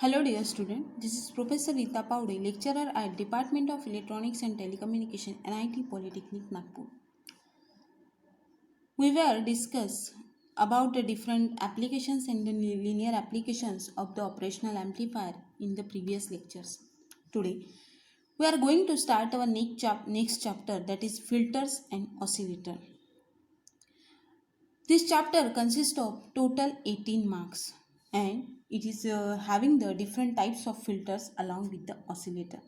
Hello dear student, this is Professor Rita Paude, lecturer at Department of Electronics and Telecommunication, NIT Polytechnic, Nagpur. We will discuss about the different applications and the linear applications of the operational amplifier in the previous lectures. Today, we are going to start our next chapter, that is filters and oscillator. This chapter consists of total 18 marks and it is having the different types of filters along with the oscillator.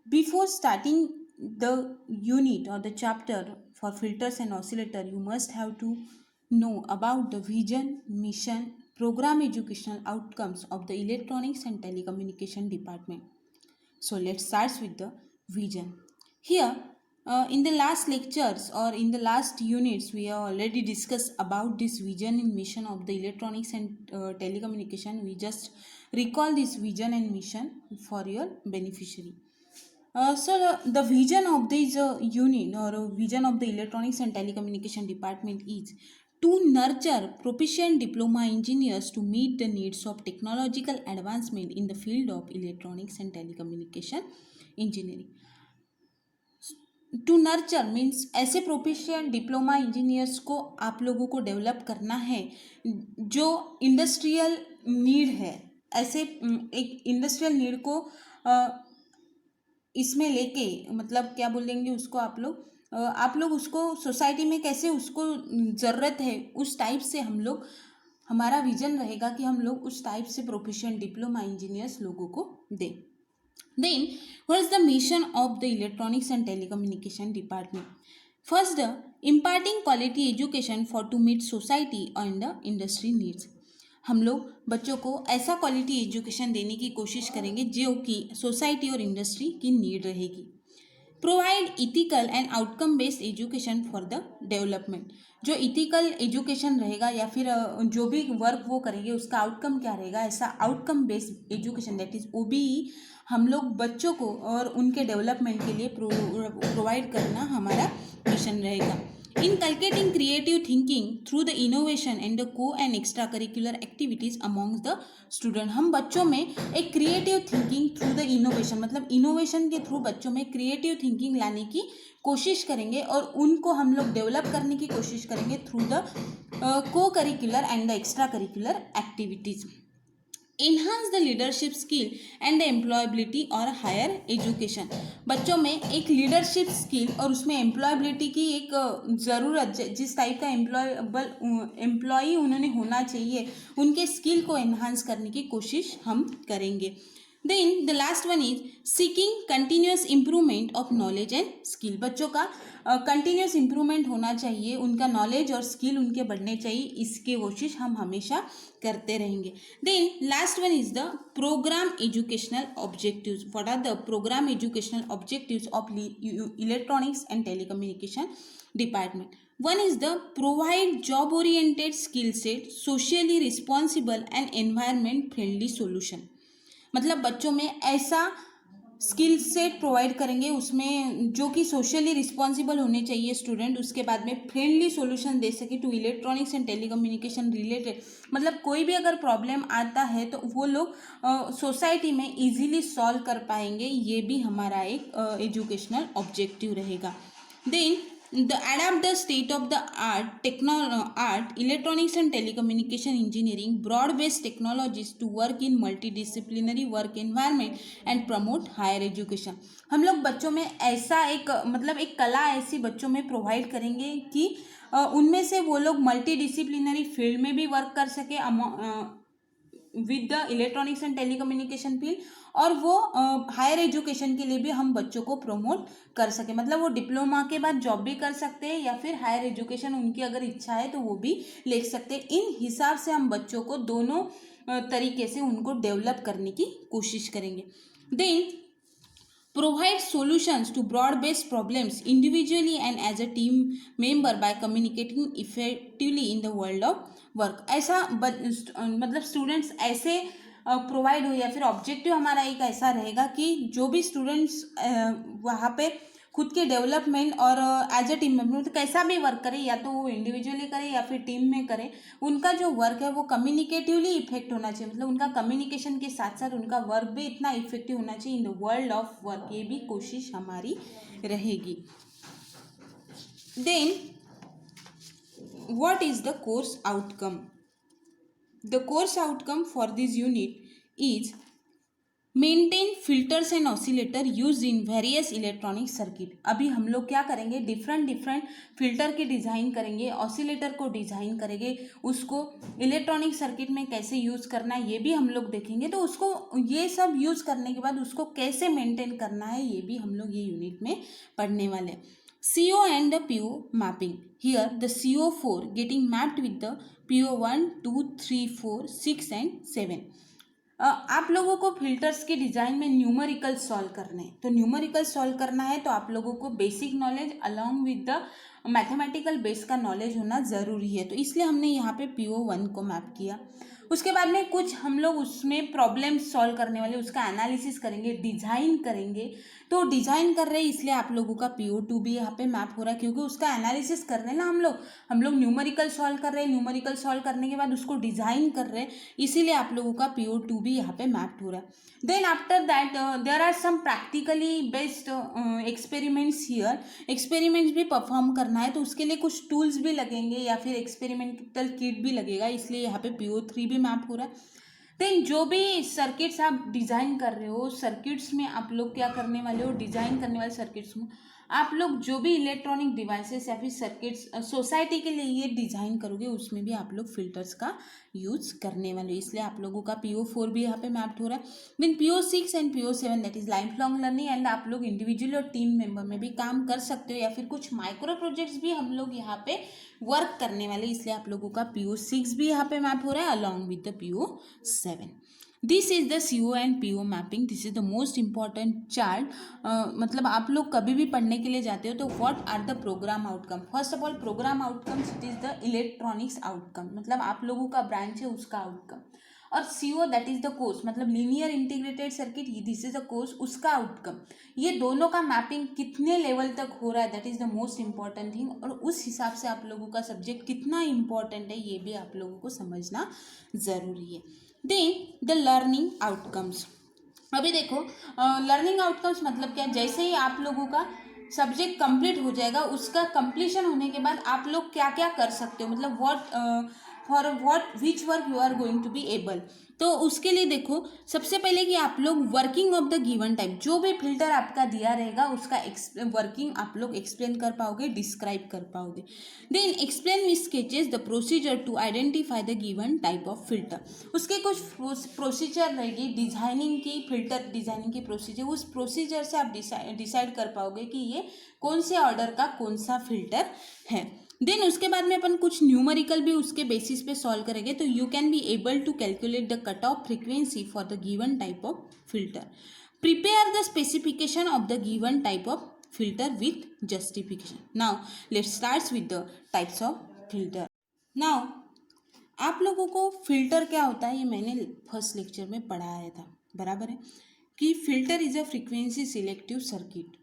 Before starting the unit or the chapter for filters and oscillator, you must have to know about the vision, mission, program educational outcomes of the electronics and telecommunication department. So let's start with the vision. Here, in the last lectures or in the last units, we have already discussed about this vision and mission of the electronics and telecommunication. We just recall this vision and mission for your beneficiary. So the vision of this unit or vision of the electronics and telecommunication department is to nurture proficient diploma engineers to meet the needs of technological advancement in the field of electronics and telecommunication engineering. To nurture means ऐसे proficient diploma engineers को आप लोगों को develop करना है जो industrial need है. ऐसे एक इंडस्ट्रियल नीड को इसमें लेके मतलब क्या बोलेंगे उसको आप लोग उसको सोसाइटी में कैसे उसको ज़रूरत है उस टाइप से हम लोग हमारा विजन रहेगा कि हम लोग उस टाइप से प्रोफेशनल डिप्लोमा इंजीनियर्स लोगों को दें. Then, what is the mission of the electronics and telecommunication department? First, imparting quality education for to meet society and the industry needs. हम लोग बच्चों को ऐसा क्वालिटी एजुकेशन देने की कोशिश करेंगे जो कि सोसाइटी और इंडस्ट्री की नीड रहेगी. Provide ethical and outcome based education for the development. जो इथिकल एजुकेशन रहेगा या फिर जो भी वर्क वो करेंगे उसका आउटकम क्या रहेगा, ऐसा outcome based education that is OBE हम लोग बच्चों को और उनके डेवलपमेंट के लिए प्रोवाइड करना हमारा मिशन रहेगा. Inculcating creative thinking through the innovation and the co and extra curricular activities amongst the student. हम बच्चों में एक creative thinking through the innovation मतलब इनोवेशन के थ्रू बच्चों में क्रिएटिव थिंकिंग लाने की कोशिश करेंगे और उनको हम लोग डेवलप करने की कोशिश करेंगे थ्रू द को curricular and the extra curricular activities. Enhance the leadership skill and the employability और हायर एजुकेशन. बच्चों में एक लीडरशिप स्किल और उसमें एम्प्लॉयबिलिटी की एक ज़रूरत जिस टाइप का एम्प्लॉई उन्होंने होना चाहिए उनके स्किल को एनहांस करने की कोशिश हम करेंगे. Then the last one is seeking continuous improvement of knowledge and skill. बच्चों का कंटिन्यूस इम्प्रूवमेंट होना चाहिए, उनका नॉलेज और स्किल उनके बढ़ने चाहिए, इसकी कोशिश हम हमेशा करते रहेंगे. Then last one is the program educational objectives. What are the program educational objectives of electronics and telecommunication department? One is the provide job oriented skill set, socially responsible and environment friendly solution. मतलब बच्चों में ऐसा skill set provide करेंगे उसमें जो कि socially responsible होने चाहिए स्टूडेंट, उसके बाद में फ्रेंडली सॉल्यूशन दे सके to electronics and telecommunication related. मतलब कोई भी अगर प्रॉब्लम आता है तो वो लोग सोसाइटी में इजीली सॉल्व कर पाएंगे. ये भी हमारा एक एजुकेशनल ऑब्जेक्टिव रहेगा. Then the adapt the state of the art electronics and telecommunication engineering broad based technologies to work in multidisciplinary work environment and promote higher education. हम लोग बच्चों में ऐसा एक मतलब एक कला ऐसी बच्चों में प्रोवाइड करेंगे कि उनमें से वो लोग मल्टी डिसिप्लिनरी फील्ड में भी वर्क कर सके with the electronics and telecommunication field और वो हायर एजुकेशन के लिए भी हम बच्चों को प्रमोट कर सके. मतलब वो डिप्लोमा के बाद जॉब भी कर सकते हैं या फिर हायर एजुकेशन उनकी अगर इच्छा है तो वो भी ले सकते हैं. इन हिसाब से हम बच्चों को दोनों तरीके से उनको डेवलप करने की कोशिश करेंगे. Then provide solutions to broad based problems individually and as a team member by communicating effectively in the world of work. ऐसा मतलब स्टूडेंट्स ऐसे प्रोवाइड हो या फिर ऑब्जेक्टिव हमारा एक ऐसा रहेगा कि जो भी स्टूडेंट्स वहाँ पे खुद के डेवलपमेंट और एज ए टीम मेंबर तो कैसा भी वर्क करे, या तो वो इंडिविजुअली करे या फिर टीम में करे, उनका जो वर्क है वो कम्युनिकेटिवली इफेक्ट होना चाहिए, मतलब उनका कम्युनिकेशन के साथ साथ उनका वर्क भी इतना इफेक्टिव होना चाहिए in the world of work, ये भी कोशिश हमारी रहेगी। Then what is the course outcome? The course outcome for this unit is maintain filters and oscillator used in various electronic circuit। अभी हम लोग क्या करेंगे, डिफरेंट फिल्टर की डिज़ाइन करेंगे, ऑसिलेटर को डिज़ाइन करेंगे, उसको इलेक्ट्रॉनिक सर्किट में कैसे यूज़ करना है ये भी हम लोग देखेंगे। तो उसको ये सब यूज़ करने के बाद उसको कैसे मेंटेन करना है ये भी हम लोग ये यूनिट में पढ़ने वाले हैं। CO and the PO mapping. Here the CO4 getting mapped with the PO 1, 2, 3, 4, 6 and 7. आप लोगों को फिल्टर्स की डिज़ाइन में न्यूमेरिकल सॉल्व करने हैं, तो न्यूमेरिकल सॉल्व करना है तो आप लोगों को basic knowledge along with the mathematical base का नॉलेज होना ज़रूरी है। तो इसलिए हमने यहाँ पे PO1 को मैप किया। उसके बाद में कुछ हम लोग उसमें प्रॉब्लम सॉल्व करने वाले, उसका एनालिसिस करेंगे, डिज़ाइन करेंगे। तो डिज़ाइन कर रहे हैं इसलिए आप लोगों का PO2 भी यहाँ पे मैप हो रहा है, क्योंकि उसका एनालिसिस कर रहे हैं ना हम लोग न्यूमेरिकल सॉल्व कर रहे हैं, न्यूमेरिकल सॉल्व करने के बाद उसको डिज़ाइन कर रहे हैं, इसीलिए आप लोगों का PO2 भी यहाँ पे मैप्ड हो रहा है। Then after that there are some practically based experiments here. Experiments भी परफॉर्म करना है तो उसके लिए कुछ टूल्स भी लगेंगे या फिर एक्सपेरिमेंटल किट भी लगेगा, इसलिए यहाँ पे PO3 भी मैप हो रहा है। देन जो भी सर्किट्स आप डिज़ाइन कर रहे हो, सर्किट्स में आप लोग क्या करने वाले हो, डिज़ाइन करने वाले सर्किट्स में आप लोग जो भी इलेक्ट्रॉनिक डिवाइसेस या फिर सर्किट्स सोसाइटी के लिए ये डिज़ाइन करोगे उसमें भी आप लोग फिल्टर्स का यूज़ करने वाले हो, इसलिए आप लोगों का PO4 भी यहाँ पे मैप्ड हो रहा है। Then PO6 and PO7 that is life long learning, and आप लोग इंडिविजुअल और टीम मेंबर में भी काम कर सकते हो या फिर कुछ माइक्रो प्रोजेक्ट्स भी हम लोग यहाँ पे वर्क करने वाले, इसलिए आप लोगों का PO6 भी यहाँ पे मैप हो रहा है along with the PO7। This is the CO and PO mapping, this is the most important chart. मतलब आप लोग कभी भी पढ़ने के लिए जाते हो तो what are the program outcome, first of all program outcomes it is the electronics outcome, मतलब आप लोगों का ब्रांच है उसका आउटकम, और CO that is the course मतलब linear integrated circuit, this is the course उसका आउटकम। ये दोनों का मैपिंग कितने लेवल तक हो रहा है that is the most important thing, और उस हिसाब से आप लोगों का सब्जेक्ट कितना इम्पॉर्टेंट है ये भी आप लोगों को समझना ज़रूरी है। देन द लर्निंग आउटकम्स, अभी देखो लर्निंग आउटकम्स मतलब क्या, जैसे ही आप लोगों का सब्जेक्ट कंप्लीट हो जाएगा उसका कंप्लीशन होने के बाद आप लोग क्या क्या कर सकते हो, मतलब for what which work you are going to be able. तो उसके लिए देखो सबसे पहले कि आप लोग working of the given type, जो भी फिल्टर आपका दिया रहेगा उसका वर्किंग आप लोग एक्सप्लेन कर पाओगे, डिस्क्राइब कर पाओगे। Then explain with sketches the procedure to identify the given type of filter, उसके कुछ प्रोसीजर रहेगी डिजाइनिंग की, फिल्टर डिजाइनिंग की प्रोसीजर, उस प्रोसीजर से आप डिसाइड कर पाओगे कि ये कौन से ऑर्डर का कौन सा फिल्टर है। देन उसके बाद में अपन कुछ न्यूमेरिकल भी उसके बेसिस पे सॉल्व करेंगे, तो you can be able to calculate the cut off frequency for the given type of filter, prepare the specification of the given type of filter with justification. Now let's start with the types of filter. Now आप लोगों को filter क्या होता है ये मैंने first lecture में पढ़ाया था, बराबर है, कि filter is a frequency selective circuit,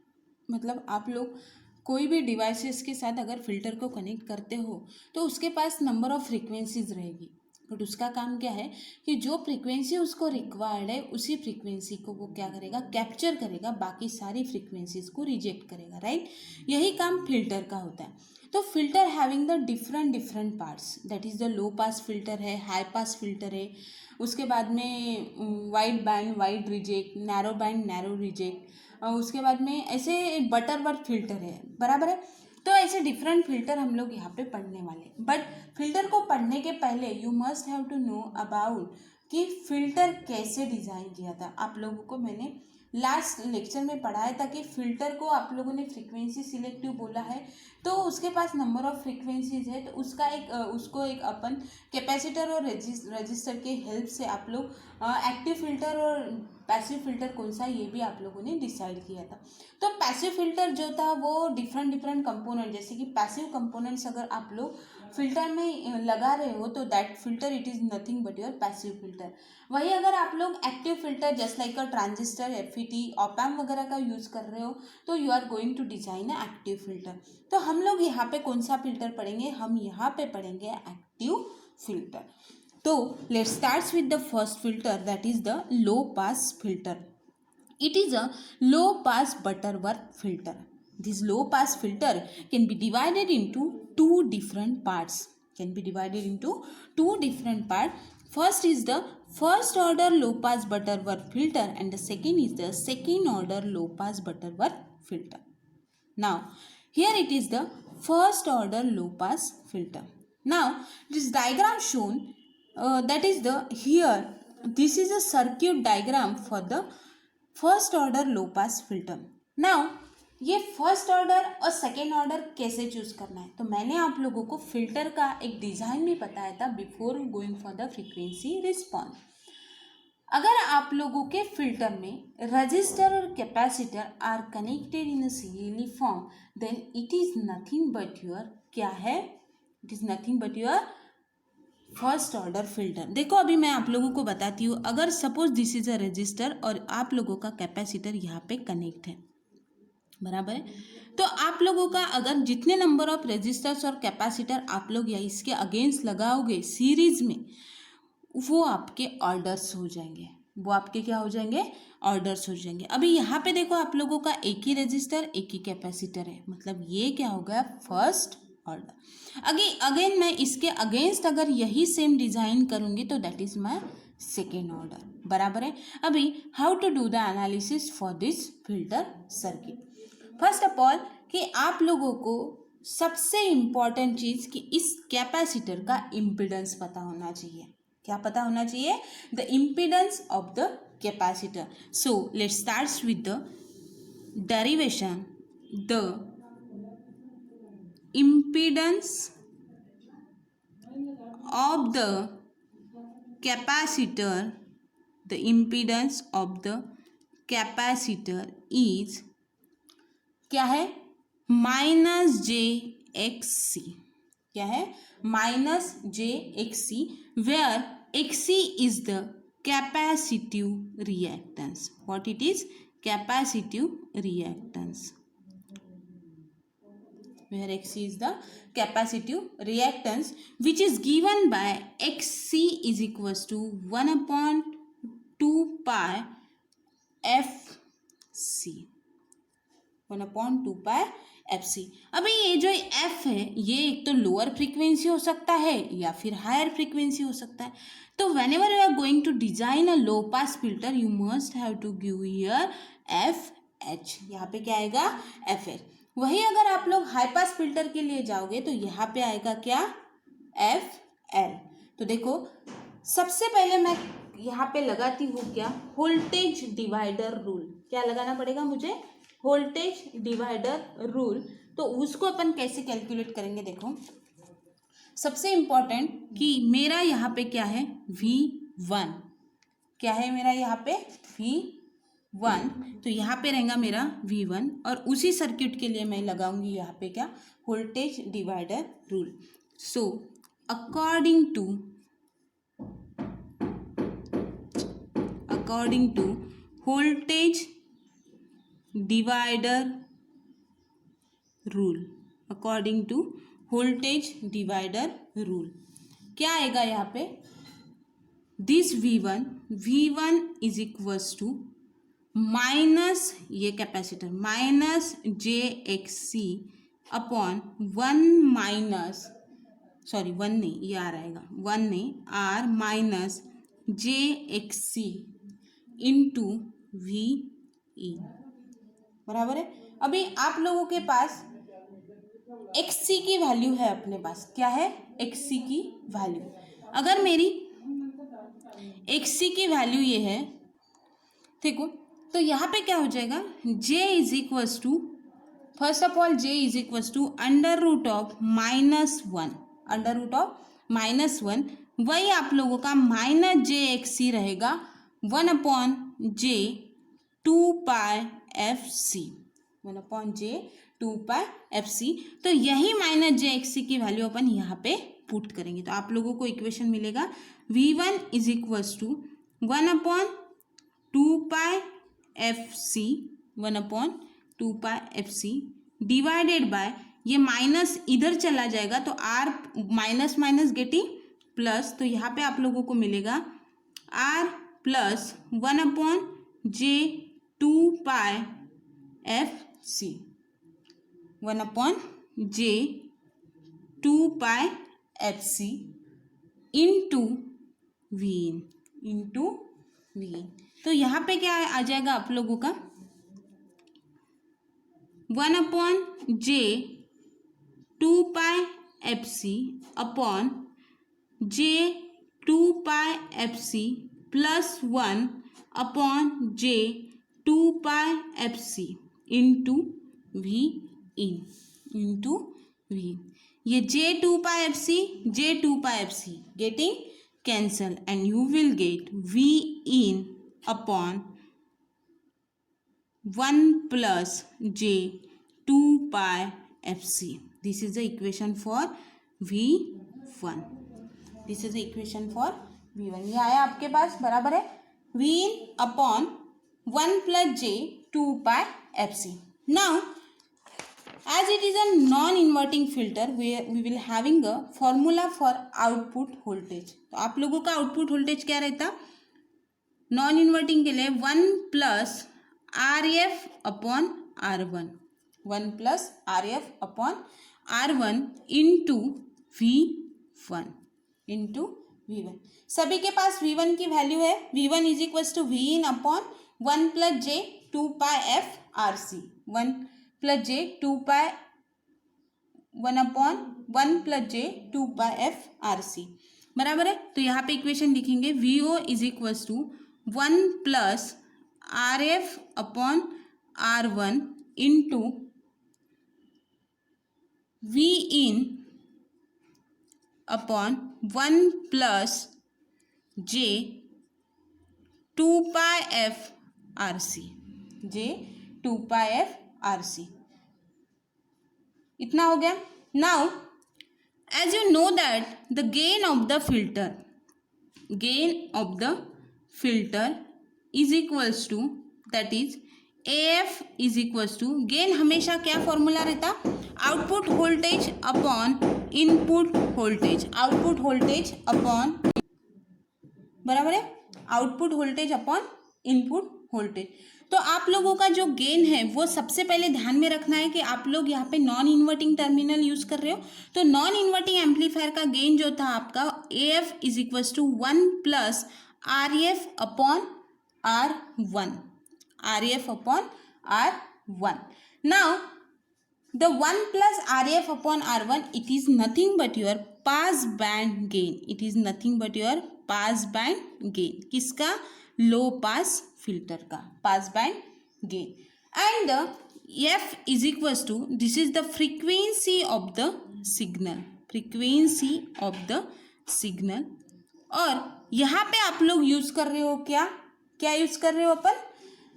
मतलब आप लोग कोई भी डिवाइसेस के साथ अगर फिल्टर को कनेक्ट करते हो तो उसके पास नंबर ऑफ फ्रीक्वेंसीज रहेगी, बट उसका काम क्या है कि जो फ्रीक्वेंसी उसको रिक्वायर्ड है उसी फ्रीक्वेंसी को वो क्या करेगा, कैप्चर करेगा, बाकी सारी फ्रीक्वेंसीज को रिजेक्ट करेगा, राइट। यही काम फिल्टर का होता है। तो filter having the different parts, that is the low pass filter है, हाई पास फिल्टर है, उसके बाद में wide band wide reject, narrow band narrow reject, उसके बाद में ऐसे बटरवर्थ फिल्टर है, बराबर है। तो ऐसे डिफरेंट फिल्टर हम लोग यहाँ पे पढ़ने वाले, बट फिल्टर को पढ़ने के पहले you must have to know about कि फिल्टर कैसे डिज़ाइन किया था। आप लोगों को मैंने लास्ट लेक्चर में पढ़ाया था कि फिल्टर को आप लोगों ने फ्रीक्वेंसी सिलेक्टिव बोला है, तो उसके पास नंबर ऑफ फ्रीक्वेंसीज है, तो उसको एक अपन कैपेसिटर और रजिस्टर के हेल्प से आप लोग एक्टिव फिल्टर और पैसिव फिल्टर कौन सा ये भी आप लोगों ने डिसाइड किया था। तो पैसिव फिल्टर जो था वो डिफरेंट कंपोनेंट, जैसे कि पैसिव कंपोनेंट्स अगर आप लोग फिल्टर में लगा रहे हो तो that filter it is nothing but your passive filter. वही अगर आप लोग active filter just like a transistor, FET, op amp वगैरह का यूज़ कर रहे हो तो you are going to design a active filter. तो हम लोग यहाँ पे कौन सा फिल्टर पढ़ेंगे, हम यहाँ पे पढ़ेंगे एक्टिव फिल्टर। तो let's start with the first filter that is the low pass filter. It is a low pass Butterworth filter. This low pass filter can be divided into two different parts. First is the first order low pass Butterworth filter and the second is the second order low pass Butterworth filter. Now here it is the first order low pass filter. Now this diagram shown that is the here this is a circuit diagram for the first order low pass filter. Now ये first order और second order कैसे choose करना है, तो मैंने आप लोगों को फिल्टर का एक डिजाइन भी बताया था before going for the frequency response. अगर आप लोगों के फिल्टर में रजिस्टर और capacitor are connected in serially form then it is nothing but your क्या है, it is nothing but your first order filter. देखो अभी मैं आप लोगों को बताती हूँ, अगर suppose this is a resistor और आप लोगों का कैपेसिटर यहाँ पे कनेक्ट है, बराबर है, तो आप लोगों का अगर जितने नंबर ऑफ रजिस्टर्स और कैपेसिटर आप लोग या इसके अगेंस्ट लगाओगे सीरीज में, वो आपके ऑर्डर्स हो जाएंगे, वो आपके क्या हो जाएंगे, ऑर्डर्स हो जाएंगे। अभी यहाँ पे देखो आप लोगों का एक ही रजिस्टर एक ही कैपेसिटर है, मतलब ये क्या हो गया, फर्स्ट ऑर्डर। अगेन मैं इसके अगेंस्ट अगर यही सेम डिजाइन करूंगी तो that is my second order, बराबर है। अभी how to do the analysis for this filter circuit. First of all कि आप लोगों को सबसे इंपॉर्टेंट चीज कि इस कैपेसिटर का इम्पिडेंस पता होना चाहिए। क्या पता होना चाहिए, the impedance of the capacitor. So let's start with the derivation. The impedance of the capacitor, the impedance of the capacitor is क्या है, माइनस जे एक्स सी। क्या है, minus J X C, where X C is the capacitive reactance. What it is, capacitive reactance, where Xc is the capacitive reactance which is given by Xc is equals to 1 upon 2 pi Fc, 1 upon 2 pi Fc। अभी ये जो F है ये एक तो lower frequency हो सकता है या फिर हायर फ्रीक्वेंसी हो सकता है। तो whenever you are going to design a low pass filter you must have to give here FH, यहाँ पे क्या आएगा, FH। वही अगर आप लोग हाई पास फिल्टर के लिए जाओगे तो यहाँ पे आएगा क्या, FL। तो देखो सबसे पहले मैं यहाँ पे लगाती हूँ क्या, वोल्टेज डिवाइडर रूल। क्या लगाना पड़ेगा मुझे, वोल्टेज डिवाइडर रूल। तो उसको अपन कैसे कैलकुलेट करेंगे, देखो सबसे इम्पॉर्टेंट कि मेरा यहाँ पे क्या है, V1, क्या है मेरा यहाँ पे V1, तो यहाँ पे रहेगा मेरा V1 और उसी सर्किट के लिए मैं लगाऊंगी यहाँ पे क्या, voltage divider rule. So according to voltage divider rule, according to voltage divider rule क्या आएगा यहाँ पे, this V1 is equals to minus ये capacitor minus J X C upon 1 नहीं ये आ रहेगा 1 नहीं R minus J X C into V E, बराबर है। अभी आप लोगों के पास एक्स सी की वैल्यू है अपने पास, क्या है, एक्स सी की वैल्यू। अगर मेरी एक्स सी की वैल्यू ये है, देखो तो यहाँ पे क्या हो जाएगा, J is equals to, first of all J is equals to under root of -1, under root of -1, वही आप लोगों का माइनस जे एक्स सी रहेगा 1 अपॉन जे 2 पाई एफ सी, 1 अपॉन जे 2πfc। तो यही माइनस जे एक्स सी की वैल्यू अपन यहाँ पे पुट करेंगे, तो आप लोगों को इक्वेशन मिलेगा v1 is equals to 1/2πfc 1/2πfc divided by, ये माइनस इधर चला जाएगा तो r minus minus getting plus, तो यहाँ पे आप लोगों को मिलेगा r plus 1/j2πfc 1/j2πfc into Wien तो यहाँ पे क्या आ जाएगा आप लोगों का 1/j2πfc upon j2πfc plus 1/j2πfc into V into V. ये j2πfc getting cancel and you will get v in upon 1/j2πfc. This is the equation for v1. This is the equation for v1. ये आया आपके पास, बराबर है v in upon 1/j2πfc. Now as it is a non-inverting filter, we will having a formula for output voltage. तो आप लोगों का output voltage क्या रहता, नॉन इन्वर्टिंग के लिए 1+RF upon R1 1+RF/R1 into V1 सभी के पास V1 की वैल्यू है, V1 is equal to V in upon 1+j2πfRC 1+j2πfRC बराबर है। तो यहाँ पे इक्वेशन लिखेंगे VO is equal to 1+RF/R1 into V in upon 1+j2πfRC इतना हो गया। Now as you know that the gain of the filter is equals to, that is AF is equals to, gain हमेशा क्या formula रहता, output voltage upon input voltage, output voltage upon, बराबर है, output voltage upon input voltage. तो आप लोगों का जो गेन है वो सबसे पहले ध्यान में रखना है कि आप लोग यहाँ पे नॉन इन्वर्टिंग टर्मिनल यूज कर रहे हो, तो नॉन इन्वर्टिंग एम्पलीफायर का गेन जो था आपका AF is equal to 1+RF/R1 RF/R1। Now the 1+RF/R1 it is nothing but your pass band gain, it is nothing but your pass band gain, किसका, low pass filter का pass band gain. And F is equal to, this is the frequency of the signal, और यहाँ पे आप लोग use कर रहे हो क्या यूज कर रहे हो अपन,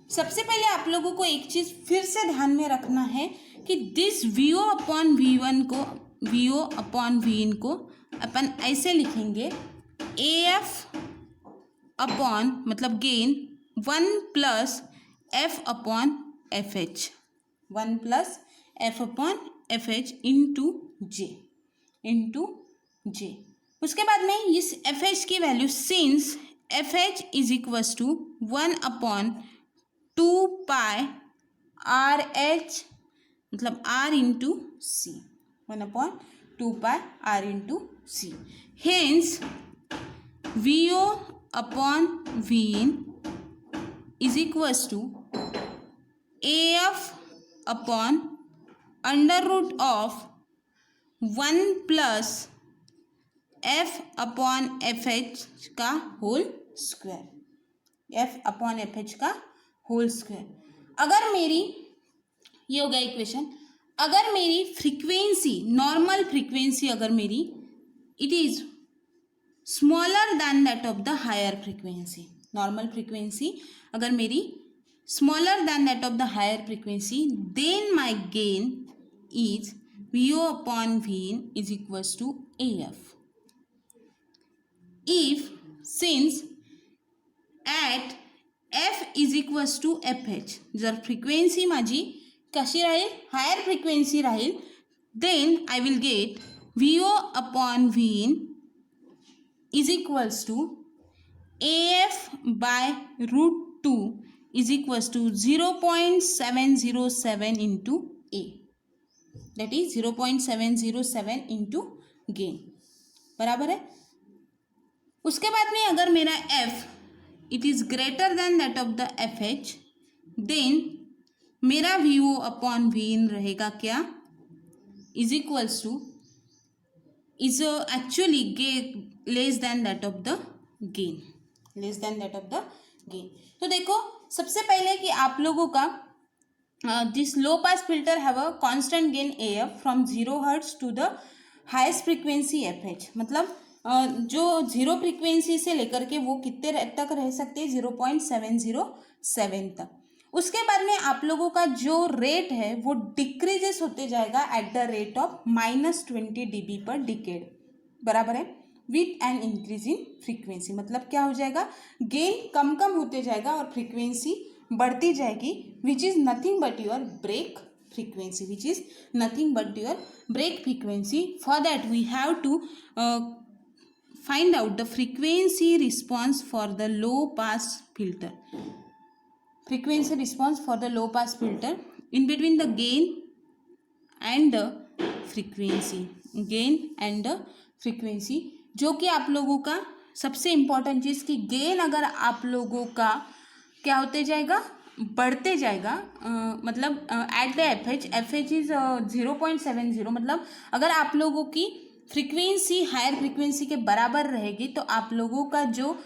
सबसे पहले आप लोगों को एक चीज फिर से ध्यान में रखना है कि दिस VO अपॉन Vin को अपन ऐसे लिखेंगे AF अपॉन, मतलब gain 1+F/FH 1+F/FH into J। उसके बाद में इस FH की value, since FH is equal to 1/2πRH, मतलब R into C, 1/2πR/C, hence VO upon Vin is equal to AF upon √1+F/FH का होल स्क्वायर, अगर मेरी, ये हो गया इक्वेशन, अगर मेरी फ्रीक्वेंसी, नॉर्मल फ्रीक्वेंसी अगर मेरी it is smaller than that of the higher frequency, normal frequency अगर मेरी smaller than that of the higher frequency, then my gain is VO upon Vin is equals to AF. If since at F is equals to FH, जर frequency माझी कशी राहील, higher frequency राहील, then I will get VO upon Vin is equals to AF by root 2 is equals to 0.707 into A. That is 0.707 into gain. बराबर है. उसके बाद में अगर मेरा F it is greater than that of the FH, then मेरा VO upon Vin रहेगा क्या, is equals to is actually less than that of the gain, less than that of the gain. तो देखो सबसे पहले कि आप लोगों का this low pass filter have a constant gain AF from 0 hertz to the highest frequency FH. मतलब जो 0 फ्रीक्वेंसी से लेकर के वो कितने तक रह सकते हैं, 0.707 तक. उसके बाद में आप लोगों का जो रेट है वो डिक्रीजेस होते जाएगा at the rate of -20 dB पर डिकेड. बराबर है. With an increase in frequency. मतलब क्या हो जाएगा, गेन कम कम होते जाएगा और फ्रीक्वेंसी बढ़ती जाएगी, which is nothing but your break frequency, which is nothing but your break frequency. For that we have to find out the frequency response for the low pass filter. Frequency response for the low pass filter in between the gain and the frequency. Gain and the frequency, जो कि आप लोगों का सबसे important चीज़ कि gain अगर आप लोगों का क्या होते जाएगा, बढ़ते जाएगा. मतलब at the F H is 0.70. मतलब अगर आप लोगों की फ्रीक्वेंसी हायर फ्रीक्वेंसी के बराबर रहेगी तो आप लोगों का जो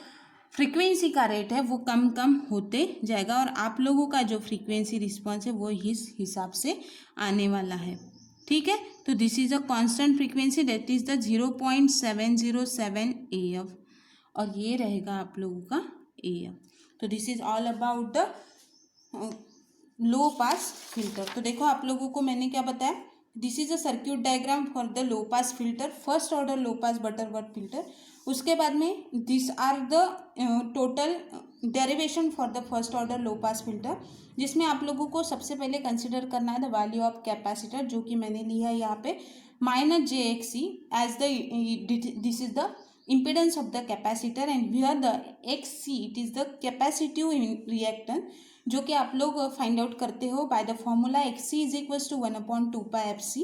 फ्रीक्वेंसी का रेट है वो कम कम होते जाएगा और आप लोगों का जो फ्रीक्वेंसी रिस्पॉन्स है वो इस हिसाब से आने वाला है. ठीक है. तो this is a constant frequency, that is the 0.707 AF और ये रहेगा आप लोगों का AF. तो this is all about the low pass filter. तो देखो आप लोगों को मैंने क्या बताया, this is a circuit diagram for the low pass filter, first order low pass Butterworth filter. उसके बाद में this are the total derivation for the first order low pass filter, जिसमें आप लोगों को सबसे पहले कंसिडर करना है द वैल्यू ऑफ कैपेसिटर, जो कि मैंने लिया है यहाँ पे -jXC as the this is the impedance of the capacitor and here the XC it is the capacitive reactance, जो कि आप लोग फाइंड आउट करते हो by the formula XC is equals to 1/2πfc.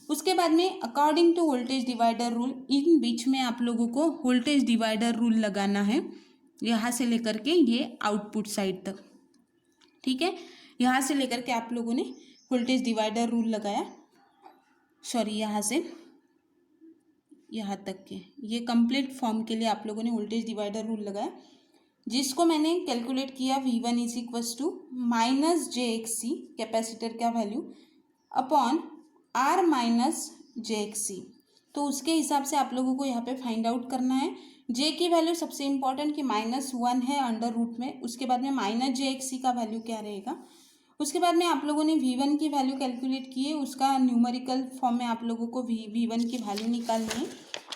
उसके बाद में according to voltage divider rule, इन बीच में आप लोगों को वोल्टेज डिवाइडर रूल लगाना है यहाँ से लेकर के ये आउटपुट साइड तक. ठीक है. यहाँ से लेकर के आप लोगों ने वोल्टेज डिवाइडर रूल लगाया, सॉरी यहाँ से यहाँ तक के ये कंप्लीट फॉर्म के लिए आप लोगों ने वोल्टेज डिवाइडर रूल लगाया, जिसको मैंने कैलकुलेट किया V1 is equals to -jXC capacitor का वैल्यू अपॉन R -jXC. तो उसके हिसाब से आप लोगों को यहाँ पे फाइंड आउट करना है. J की वैल्यू सबसे इम्पॉर्टेंट कि -1 है अंडर रूट में. उसके बाद में -jXC का वैल्यू क्या रहेगा. उसके बाद में आप लोगों ने V1 की वैल्यू कैलकुलेट की है, उसका न्यूमेरिकल फॉर्म में आप लोगों को V1 की वैल्यू निकालनी है.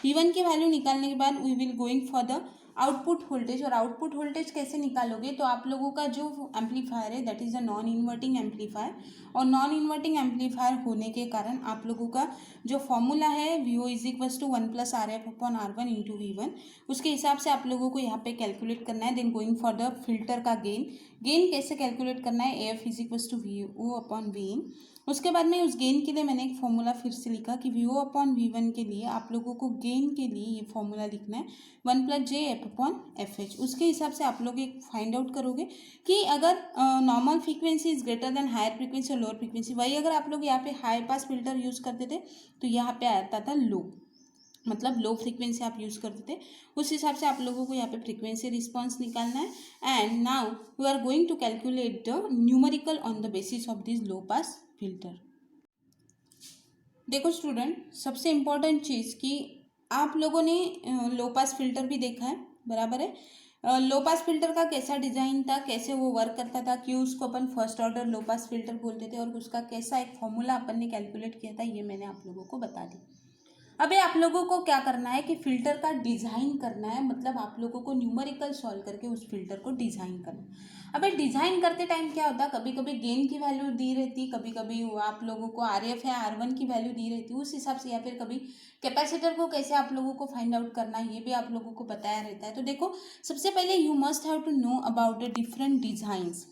V1 की वैल्यू निकालने के बाद we will going for the output voltage. और आउटपुट वोल्टेज कैसे निकालोगे, तो आप लोगों का जो एम्पलीफायर है that is a non inverting amplifier, और नॉन इन्वर्टिंग एम्पलीफायर होने के कारण आप लोगों का जो फॉर्मूला है VO is equals to 1 + RF/R1 into V1, उसके हिसाब से आप लोगों को यहाँ पे कैलकुलेट करना है. Then going for the filter का गेन. गेन कैसे कैलकुलेट करना है, AF is equals to VO/Vin. उसके बाद में उस गेन के लिए मैंने एक फॉर्मूला फिर से लिखा कि VO/V1 के लिए आप लोगों को गेन के लिए ये फॉर्मूला लिखना है 1 + JF/FH. उसके हिसाब से आप लोग एक फाइंड आउट करोगे कि अगर normal frequency is greater then higher frequency और लोअर फ्रीक्वेंसी, वही अगर आप लोग यहाँ पे हाई पास फिल्टर यूज़ करते थे तो यहाँ पे आता था लो, मतलब लो फ्रीक्वेंसी आप यूज़ करते थे. उस हिसाब से आप लोगों को यहाँ पे फ्रीक्वेंसी रिस्पॉन्स निकालना है. And now we are going to calculate the numerical on the basis of this low pass filter. देखो स्टूडेंट, सबसे इम्पॉर्टेंट चीज़ कि आप लोगों ने लो पास फिल्टर भी देखा है, बराबर है. लो पास फिल्टर का कैसा डिजाइन था, कैसे वो वर्क करता था, क्यों उसको अपन first order low pass filter बोलते थे, और उसका कैसा एक फॉर्मूला अपन ने कैलकुलेट किया था, ये मैंने आप लोगों को बता दी। अभी आप लोगों को क्या करना है कि फिल्टर का डिज़ाइन करना है, मतलब आप लोगों को न्यूमेरिकल सॉल्व करके उस फिल्टर को डिज़ाइन करना है। अभी डिज़ाइन करते टाइम क्या होता है, कभी कभी गेन की वैल्यू दी रहती, कभी कभी आप लोगों को RF या R1 की वैल्यू दी रहती उस हिसाब से, या फिर कभी कैपेसिटर को कैसे आप लोगों को फाइंड आउट करना है ये भी आप लोगों को बताया रहता है। तो देखो, सबसे पहले you must have to know about the different designs,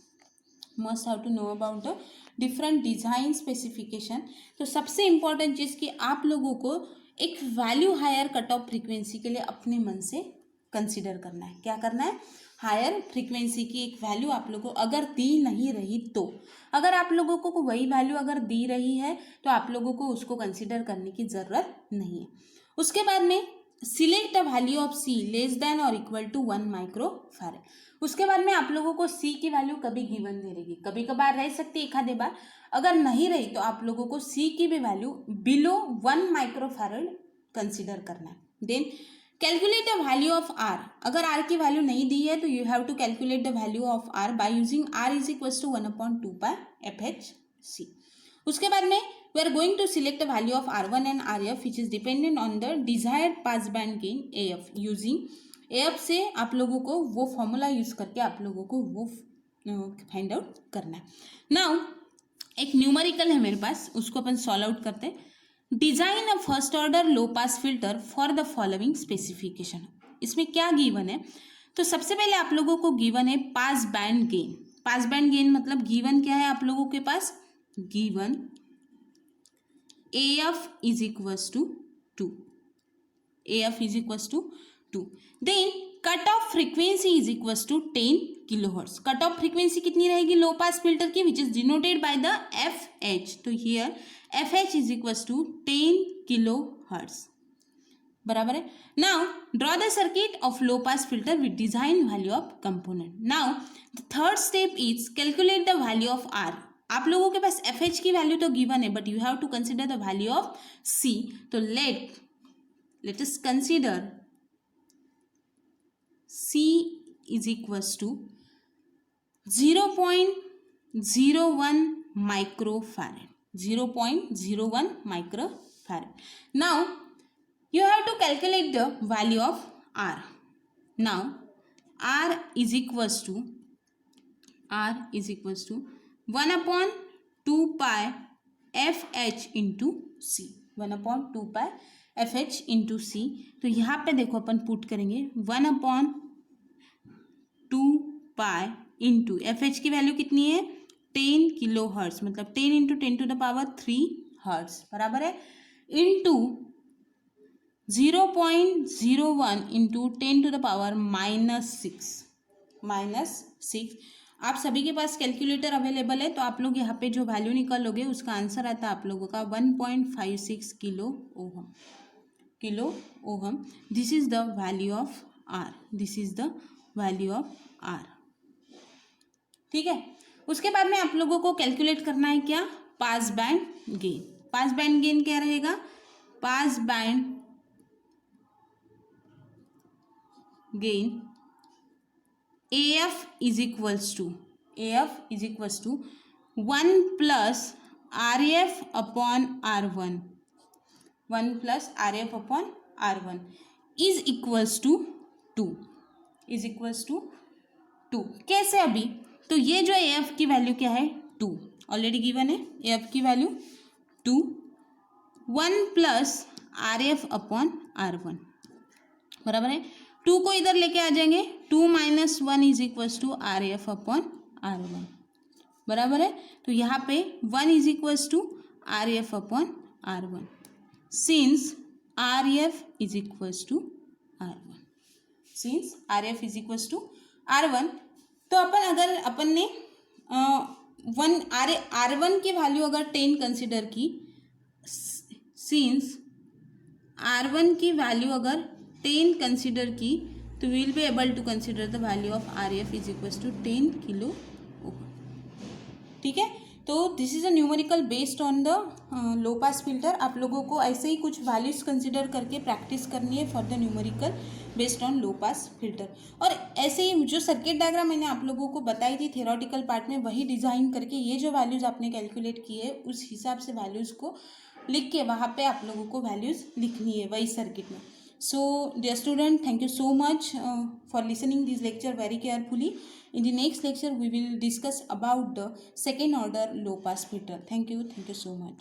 must have to know about the different design specification. तो सबसे इम्पॉर्टेंट चीज़ कि आप लोगों को एक value higher cut off frequency के लिए अपने मन से कंसिडर करना है। क्या करना है, हायर फ्रीक्वेंसी की एक वैल्यू आप लोगों को अगर दी नहीं रही तो, अगर आप लोगों को वही वैल्यू अगर दी रही है तो आप लोगों को उसको कंसिडर करने की ज़रूरत नहीं है। उसके बाद में select the value of C less than और इक्वल टू 1 माइक्रोफैरड। उसके बाद में आप लोगों को C की वैल्यू कभी गिवन दे रहेगी, कभी कभार रह सकती है एक आधे बार, अगर नहीं रही तो आप लोगों को C की भी वैल्यू बिलो 1 माइक्रोफैरड कंसिडर करना है। Then calculate the value of R, अगर R की वैल्यू नहीं दी है तो you have to calculate the value of R by using R is equal to 1/2 pi FHC। उसके बाद में we are going to select the value of R1 and RF which is dependent on the desired pass band gain AF। using AF से आप लोगों को वो formula use करके आप लोगों को वो फाइंड आउट करना है। नाउ एक न्यूमेरिकल है मेरे पास, उसको अपन सॉल्व आउट करते हैं। Design a first order low pass filter for the following specification. इसमें क्या गिवन है, तो सबसे पहले आप लोगों को गिवन है पास band gain. Pass band gain मतलब गिवन क्या है आप लोगों के पास, given AF is equals to 2, AF is equals to 2, then cut off frequency is equals to 10 kilohertz. Cut off frequency कितनी रहेगी लो पास फिल्टर की, which is denoted by the FH। तो here FH is equals to 10 kilohertz, बराबर है। Now draw the circuit of low pass filter with design value of component. Now the third step is calculate the value of R। आप लोगों के पास FH की वैल्यू तो गिवन है, but you have to consider the value of C। तो let us consider C is equals to 0.01 microfarad, 0.01 microfarad. Now you have to calculate the value of R. Now R is equals to 1/2 pi FH into C, 1/2 pi FH into C। तो यहाँ पे देखो अपन put करेंगे 1/2 pi into FH की value कितनी है 10 kilo hertz, मतलब 10 into 10 to the power 3 hertz, बराबर है, into 0.01 into 10 to the power -6। आप सभी के पास कैलकुलेटर अवेलेबल है, तो आप लोग यहाँ पे जो वैल्यू निकालोगे उसका आंसर आता है आप लोगों का 1.56 kilo ohm. This is the value of R, this is the value of R, ठीक है। उसके बाद में आप लोगों को कैलकुलेट करना है क्या, pass band gain. Pass band gain क्या रहेगा, pass band gain AF is equals to 1 plus RF upon R1, 1 plus RF upon R1 is equals to 2, is equals to 2। कैसे अभी, तो ये जो AF की वैल्यू क्या है 2 ऑलरेडी गिवन है, AF की value 2, 1 plus RF upon R1, बराबर है। 2 को इधर लेके आ जाएंगे, 2 minus 1 is equals to RF upon R1, बराबर है। तो यहाँ पे 1 is equals to RF upon R1, since RF is equals to R1, since RF is equals to R1। तो अपन ने R1 की वैल्यू अगर 10 कंसिडर की, सिंस R1 की वैल्यू अगर 10 कंसिडर की, तो will be able to consider the value of RF is equals to 10 kilo ohm, ठीक है। तो this is a numerical based on the low pass filter. आप लोगों को ऐसे ही कुछ वैल्यूज़ कंसिडर करके प्रैक्टिस करनी है for the numerical based on low pass filter. और ऐसे ही जो सर्किट डायग्राम मैंने आप लोगों को बताई थी थेरोटिकल पार्ट में, वही डिज़ाइन करके ये जो वैल्यूज़ आपने कैलकुलेट की है उस हिसाब से वैल्यूज़ को लिख के वहाँ पे आप लोगों को वैल्यूज़ लिखनी है वही सर्किट में। So dear student, thank you so much for listening this lecture very carefully. In the next lecture we will discuss about the second order low pass filter. Thank you so much.